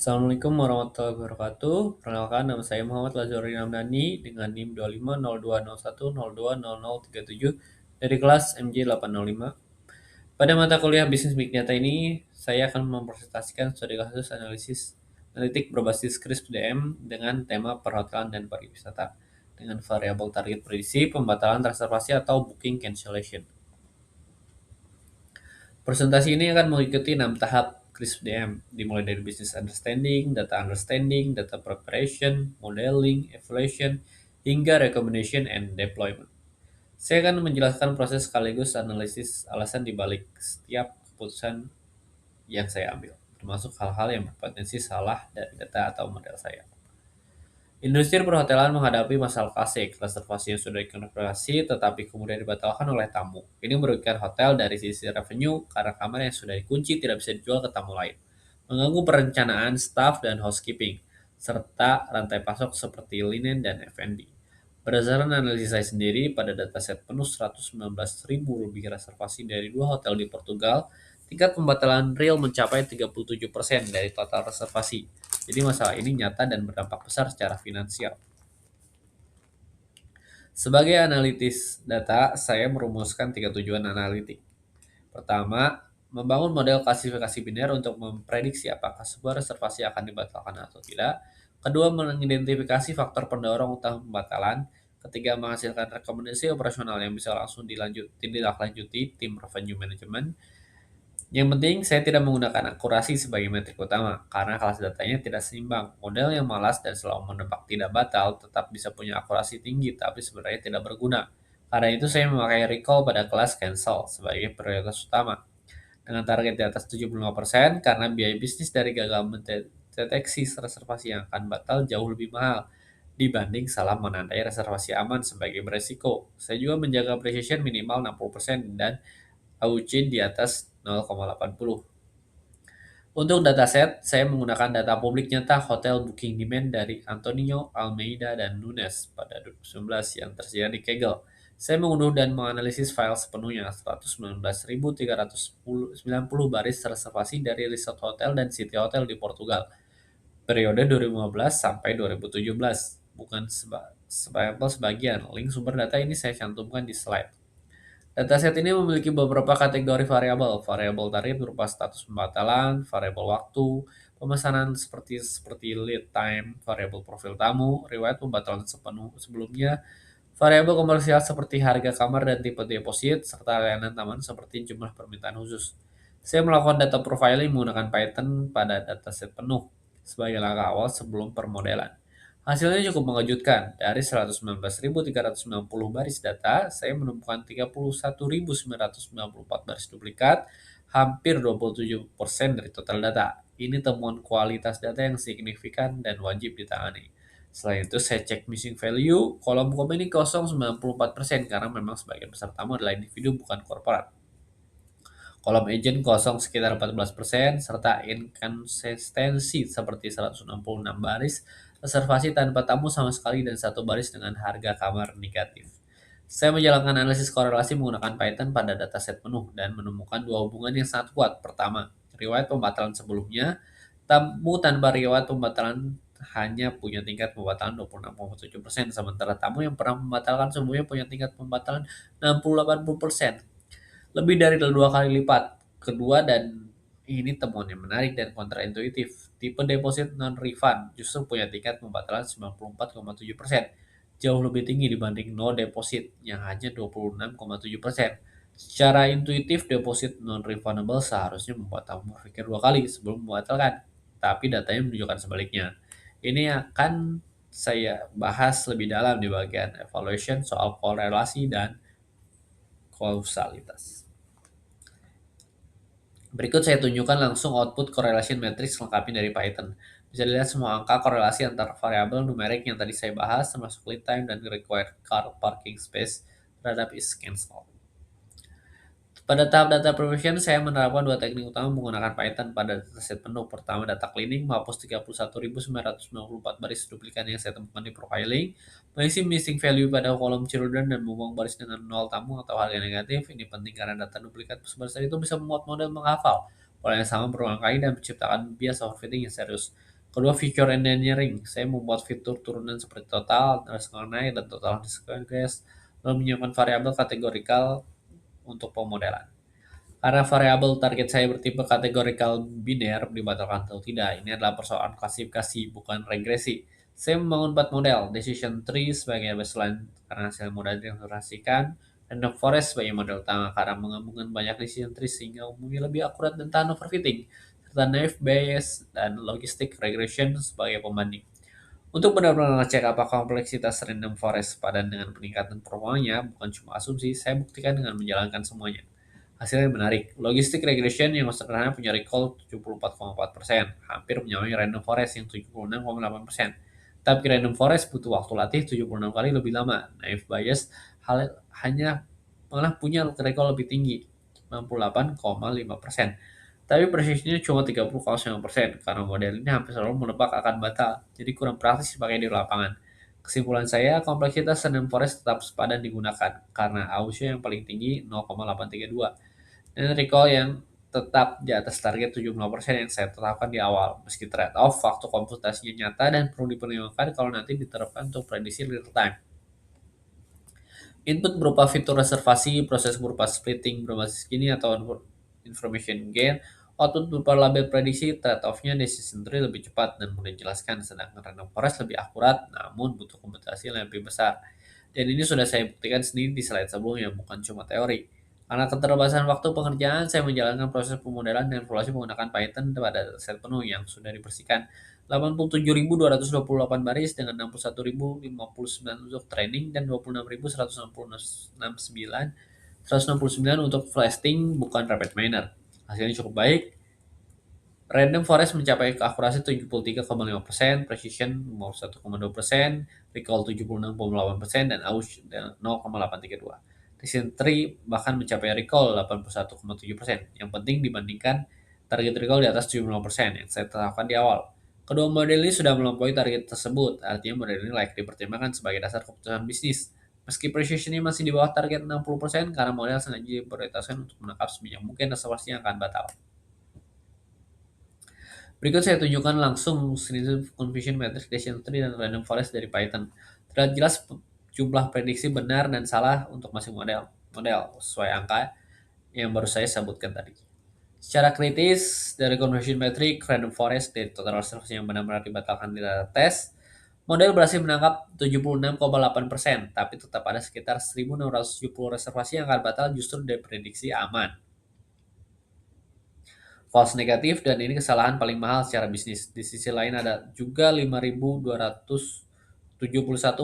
Assalamualaikum warahmatullahi wabarakatuh. Perkenalkan nama saya Muhammad Lazarudin Ramdhani dengan NIM 250201020037 dari kelas MJ 805. Pada mata kuliah Bisnis Big Data ini, saya akan mempresentasikan studi kasus analisis analitik berbasis CRISP-DM dengan tema perhotelan dan pariwisata dengan variabel target prediksi, pembatalan reservasi atau booking cancellation. Presentasi ini akan mengikuti 6 tahap CRISP-DM, dimulai dari business understanding, data preparation, modeling, evaluation, hingga recommendation and deployment. Saya akan menjelaskan proses sekaligus analisis alasan dibalik setiap keputusan yang saya ambil, termasuk hal-hal yang berpotensi salah dari data atau model saya. Industri perhotelan menghadapi masalah klasik, reservasi yang sudah dikonfirmasi tetapi kemudian dibatalkan oleh tamu. Ini merugikan hotel dari sisi revenue karena kamar yang sudah dikunci tidak bisa dijual ke tamu lain. Mengganggu perencanaan staff dan housekeeping, serta rantai pasok seperti linen dan F&B. Berdasarkan analisis saya sendiri, pada dataset penuh 119.000 lebih reservasi dari dua hotel di Portugal, tingkat pembatalan real mencapai 37% dari total reservasi. Jadi masalah ini nyata dan berdampak besar secara finansial. Sebagai analitis data, saya merumuskan 3 tujuan analitik. Pertama, membangun model klasifikasi biner untuk memprediksi apakah sebuah reservasi akan dibatalkan atau tidak. Kedua, mengidentifikasi faktor pendorong utama pembatalan. Ketiga, menghasilkan rekomendasi operasional yang bisa langsung ditindaklanjuti tim revenue management. Yang penting, saya tidak menggunakan akurasi sebagai metrik utama, karena kelas datanya tidak seimbang. Model yang malas dan selalu menebak tidak batal tetap bisa punya akurasi tinggi, tapi sebenarnya tidak berguna. Karena itu, saya memakai recall pada kelas cancel sebagai prioritas utama. Dengan target di atas 75%, karena biaya bisnis dari gagal mendeteksi reservasi yang akan batal jauh lebih mahal dibanding salah menandai reservasi aman sebagai beresiko. Saya juga menjaga precision minimal 60% dan AUC di atas 0,80. Untuk dataset, saya menggunakan data publik nyata hotel booking demand dari Antonio, Almeida, dan Nunes pada 2019 yang tersedia di Kaggle. Saya mengunduh dan menganalisis file sepenuhnya 119.390 baris reservasi dari resort hotel dan city hotel di Portugal periode 2015 sampai 2017. Bukan sampel sebagian. Link sumber data ini saya cantumkan di slide. Dataset ini memiliki beberapa kategori variabel. Variabel target berupa status pembatalan, variabel waktu, pemesanan seperti lead time, variabel profil tamu, riwayat pembatalan sebelumnya, variabel komersial seperti harga kamar dan tipe deposit, serta layanan taman seperti jumlah permintaan khusus. Saya melakukan data profiling menggunakan Python pada dataset penuh sebagai langkah awal sebelum permodelan. Hasilnya cukup mengejutkan. Dari 119.390 baris data, saya menemukan 31.994 baris duplikat, hampir 27% dari total data. Ini temuan kualitas data yang signifikan dan wajib ditangani. Selain itu, saya cek missing value, kolom komen ini kosong 94% karena memang sebagian besar tamu adalah individu bukan korporat. Kolom agent kosong sekitar 14%, serta inkonsistensi seperti 166 baris, reservasi tanpa tamu sama sekali, dan satu baris dengan harga kamar negatif. Saya menjalankan analisis korelasi menggunakan Python pada dataset penuh dan menemukan dua hubungan yang sangat kuat. Pertama, riwayat pembatalan sebelumnya. Tamu tanpa riwayat pembatalan hanya punya tingkat pembatalan 26,7%, sementara tamu yang pernah membatalkan sebelumnya punya tingkat pembatalan 60-80%. Lebih dari dua kali lipat. Kedua, dan ini temuan yang menarik dan kontraintuitif. Tipe deposit non-refund justru punya tingkat pembatalan 94,7%, jauh lebih tinggi dibanding no deposit yang hanya 26,7%. Secara intuitif, deposit non-refundable seharusnya membuat tamu berpikir dua kali sebelum membatalkan, tapi datanya menunjukkan sebaliknya. Ini akan saya bahas lebih dalam di bagian evaluation soal korelasi dan kausalitas. Berikut saya tunjukkan langsung output correlation matrix lengkapnya dari Python. Bisa dilihat semua angka korelasi antara variabel numerik yang tadi saya bahas, termasuk lead time dan required car parking space terhadap is cancel. Pada tahap data preparation, saya menerapkan dua teknik utama menggunakan Python pada dataset penuh. Pertama, data cleaning, menghapus 31.994 baris duplikat yang saya temukan di profiling, mengisi missing value pada kolom children, dan membuang baris dengan nol tamu atau harga negatif. Ini penting karena data duplikat sebesar itu bisa membuat model menghafal pola yang sama berulang kali dan menciptakan bias overfitting yang serius. Kedua, feature engineering. Saya membuat fitur turunan seperti total, underscore naik, dan total underscore gas, lalu menyiapkan variabel kategorikal untuk pemodelan. Karena variabel target saya bertipe kategorikal biner dibatalkan atau tidak. Ini adalah persoalan klasifikasi, bukan regresi. Saya membangun 4 model, decision tree sebagai baseline karena hasil modal diintegrasikan, random forest sebagai model utama karena menggabungkan banyak decision tree sehingga umumnya lebih akurat dan tahan overfitting, serta naive bayes dan logistic regression sebagai pembanding. Untuk benar-benar ngecek apakah kompleksitas random forest padan dengan peningkatan performanya, bukan cuma asumsi, saya buktikan dengan menjalankan semuanya. Hasilnya menarik. Logistic regression yang sederhana punya recall 74,4%, hampir menyamai random forest yang 76,8%. Tapi random forest butuh waktu latih 76 kali lebih lama. Naive Bayes hanya malah punya recall lebih tinggi, 98,5%. Tapi presisinya cuma 30,9% karena model ini hampir selalu menebak akan batal, jadi kurang praktis dipakai di lapangan. Kesimpulan saya, kompleksitas random forest tetap sepadan digunakan karena AUC yang paling tinggi 0,832 dan recall yang tetap di atas target 75% yang saya tetapkan di awal. Meski trade-off, waktu komputasinya nyata dan perlu dipertimbangkan kalau nanti diterapkan untuk prediksi real time. Input berupa fitur reservasi, proses berupa splitting berbasis gini atau information gain, output berupa label prediksi, trade-off-nya decision tree lebih cepat dan mudah dijelaskan, sedangkan random forest lebih akurat namun butuh komputasi yang lebih besar. Dan ini sudah saya buktikan sendiri di slide sebelumnya, bukan cuma teori. Karena keterbatasan waktu pengerjaan, saya menjalankan proses pemodelan dan evaluasi menggunakan Python pada set penuh yang sudah dibersihkan. 87.228 baris dengan 61.059 untuk training dan 26.169 untuk fasting bukan rapid miner. Hasilnya cukup baik. Random forest mencapai keakurasi 73,5%, precision 1,2%, recall 76,8%, dan aus 0,832. Decision tree bahkan mencapai recall 81,7%. Yang penting dibandingkan target recall di atas 75% yang saya tetapkan di awal. Kedua model ini sudah melampaui target tersebut, artinya model ini layak dipertimbangkan sebagai dasar keputusan bisnis. Meski precisionnya masih di bawah target 60% karena model sengaja diprioritaskan untuk menangkap sebanyak mungkin reservasi yang akan batal. Berikut saya tunjukkan langsung Significant Confusion Matrix Decision Tree dan Random Forest dari Python. Terlihat jelas jumlah prediksi benar dan salah untuk masing model sesuai angka yang baru saya sebutkan tadi. Secara kritis, dari Confusion Matrix, Random Forest, dari total reservasi yang benar-benar dibatalkan di data tes, model berhasil menangkap 76,8%, tapi tetap ada sekitar 1.670 reservasi yang akan batal justru dari prediksi aman. False negatif dan ini kesalahan paling mahal secara bisnis. Di sisi lain ada juga 5.271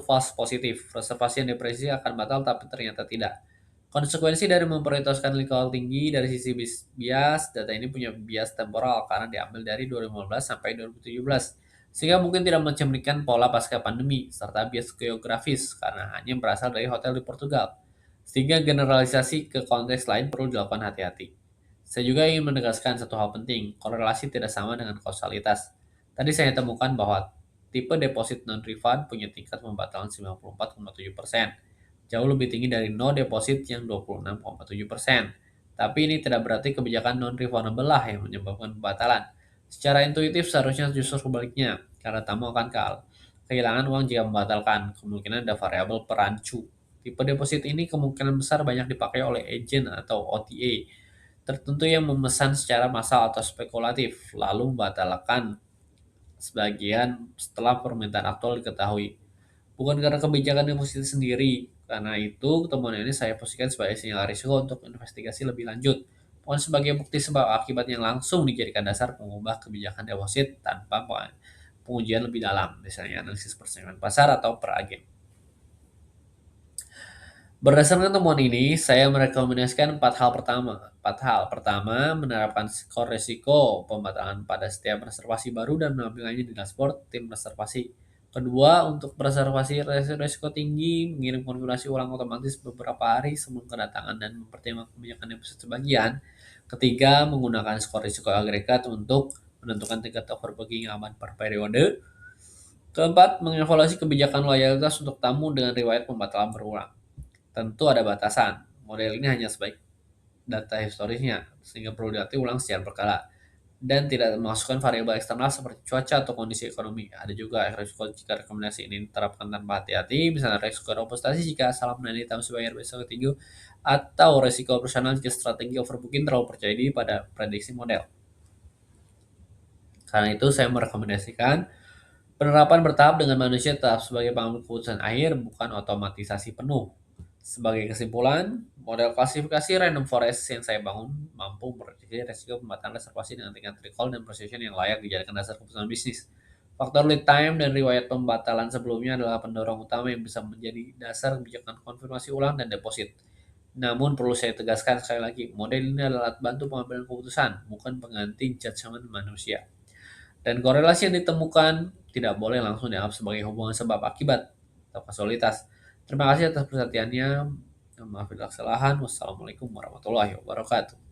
false positif. Reservasi yang depresi akan batal tapi ternyata tidak. Konsekuensi dari memprioritaskan recall tinggi dari sisi bias, data ini punya bias temporal karena diambil dari 2015 sampai 2017. Sehingga mungkin tidak mencerminkan pola pasca pandemi, serta bias geografis karena hanya berasal dari hotel di Portugal. Sehingga generalisasi ke konteks lain perlu dilakukan hati-hati. Saya juga ingin menegaskan satu hal penting, korelasi tidak sama dengan kausalitas. Tadi saya temukan bahwa tipe deposit non-refund punya tingkat pembatalan 94,7%, jauh lebih tinggi dari no deposit yang 26,7%. Tapi ini tidak berarti kebijakan non-refundable lah yang menyebabkan pembatalan. Secara intuitif seharusnya justru sebaliknya, karena tamu akan kehilangan uang jika membatalkan, kemungkinan ada variabel perancu. Tipe deposit ini kemungkinan besar banyak dipakai oleh agent atau OTA tertentu yang memesan secara massal atau spekulatif, lalu membatalkan sebagian setelah permintaan aktual diketahui. Bukan karena kebijakan deposito sendiri, karena itu temuan ini saya posisikan sebagai sinyal risiko untuk investigasi lebih lanjut. Bukan sebagai bukti sebab akibat yang langsung dijadikan dasar mengubah kebijakan deposit tanpa pengujian lebih dalam, misalnya analisis persaingan pasar atau per agen. Berdasarkan temuan ini, saya merekomendasikan 4 hal pertama. 4 hal. Pertama, menerapkan skor risiko pembatalan pada setiap reservasi baru dan menampilkannya di dashboard tim reservasi. Kedua, untuk reservasi risiko tinggi, mengirim konfirmasi ulang otomatis beberapa hari sebelum kedatangan dan mempertimbangkan kebijakan deposit sebagian. Ketiga, menggunakan skor risiko agregat untuk menentukan tingkat overbooking aman per periode. Keempat, mengevaluasi kebijakan loyalitas untuk tamu dengan riwayat pembatalan berulang. Tentu ada batasan. Model ini hanya sebaik data historisnya, sehingga perlu dilatih ulang secara berkala. dan tidak memasukkan variabel eksternal seperti cuaca atau kondisi ekonomi. Ada juga resiko jika rekomendasi ini diterapkan tanpa hati-hati, misalnya resiko reputasi jika salah menandai tamu bayar besok tinggi, atau resiko operasional jika strategi overbooking terlalu percaya diri pada prediksi model. Karena itu saya merekomendasikan penerapan bertahap dengan manusia tetap sebagai pengambil keputusan akhir, bukan otomatisasi penuh. Sebagai kesimpulan, model klasifikasi random forest yang saya bangun mampu memprediksi resiko pembatalan reservasi dengan tingkat recall dan precision yang layak dijadikan dasar keputusan bisnis. Faktor lead time dan riwayat pembatalan sebelumnya adalah pendorong utama yang bisa menjadi dasar kebijakan konfirmasi ulang dan deposit. Namun perlu saya tegaskan sekali lagi, model ini adalah alat bantu pengambilan keputusan, bukan pengganti judgement manusia. Dan korelasi yang ditemukan tidak boleh langsung dianggap sebagai hubungan sebab akibat atau kausalitas. Terima kasih atas perhatiannya. Maaf bila kesalahan. Wassalamualaikum warahmatullahi wabarakatuh.